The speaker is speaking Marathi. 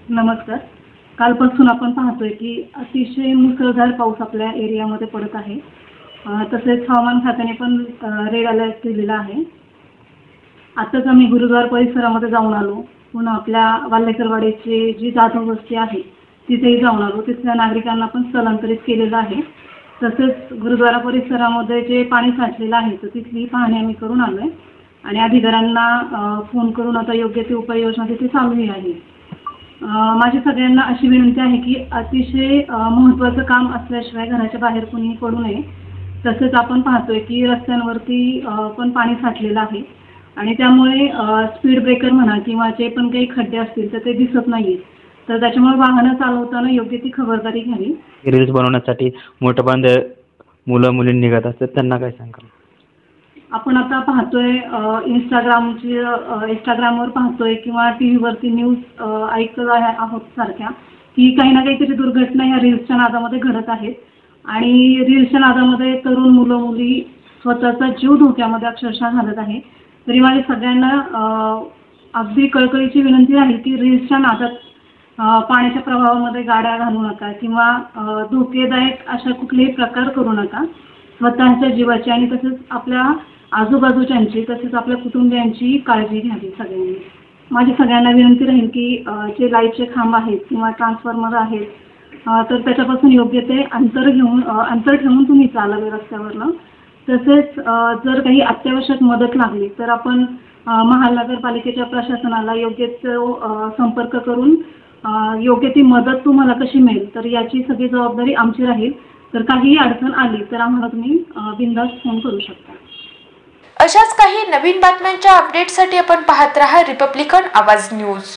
नमस्कार. कालपासून आपण पाहतोय की अतिशय मुसळधार पाऊस आपल्या एरियामध्ये पडत आहे. तसेच हवामान खात्याने पण रेड अलर्ट दिलेला आहे. आताच आम्ही गुरुद्वार परिसरामध्ये जाऊन आलो. पुन्हा आपल्या वाल्हेकरवाडीची जी जाधव वस्ती आहे तिथेही जाऊन आलो. तिथल्या नागरिकांना पण स्थलांतरित केलेलं आहे. तसेच गुरुद्वारा परिसरामध्ये जे पाणी साठलेलं आहे तर तिथली पाहणी आम्ही करून आलो आहे आणि अधिकाऱ्यांना फोन करून आता योग्य ती उपाययोजना तिथे चालू आहे. माझी सगळ्यांना अशी विनंती आहे की अतिशय महत्त्वाचं काम असल्याशिवाय घराच्या बाहेर कुणीही पडू नये. तसेच आपण पाहतोय की रस्त्यांवरती पण पाणी साठलेलं आहे आणि त्यामुळे स्पीड ब्रेकर म्हणा किंवा जे पण काही खड्डे असतील तर ते दिसत नाहीत. तर त्याच्यामुळे वाहनं चालवताना योग्य ती खबरदारी घ्यावी. रील्स बनवण्यासाठी मोठ्या प्रमाणात मुलं मुली निघत असतात, त्यांना काय सांगाल? आपण आता पाहतोय इंस्टाग्रामवर पाहतोय किंवा टीव्हीवरती न्यूज ऐकत आहोत सारख्या की काही ना काहीतरी दुर्घटना ह्या रील्सच्या नादामध्ये घडत आहेत आणि रील्सच्या नादामध्ये तरुण मुलं मुली स्वतःचा जीव धोक्यामध्ये अक्षरशः घालत आहे. तरी माझ्या सगळ्यांना अगदी कळकळीची विनंती आहे की रील्सच्या नादात पाण्याच्या प्रवाहामध्ये गाड्या घालू नका किंवा धोकेदायक अशा कुठलेही प्रकार करू नका. स्वतःच्या जीवाची आणि तसेच आपल्या आजूबाजूच्यांची तसेच आपल्या कुटुंबियांची काळजी घ्यावी सगळ्यांनी. माझी सगळ्यांना विनंती राहील की जे लाईटचे खांब आहेत किंवा ट्रान्सफॉर्मर आहेत तर त्याच्यापासून योग्य ते अंतर ठेवून तुम्ही चालावे रस्त्यावरनं. तसेच जर काही अत्यावश्यक मदत लागली तर आपण महानगरपालिकेच्या प्रशासनाला योग्य तो संपर्क करून योग्य ती मदत तुम्हाला कशी मिळेल तर याची सगळी जबाबदारी आमची राहील. तर काहीही अडचण आली तर आम्हाला तुम्ही बिनधास्त फोन करू शकता. अशाच काही नवीन बातम्यांच्या अपडेटसाठी आपण पाहत रहा रिपब्लिकन आवाज न्यूज.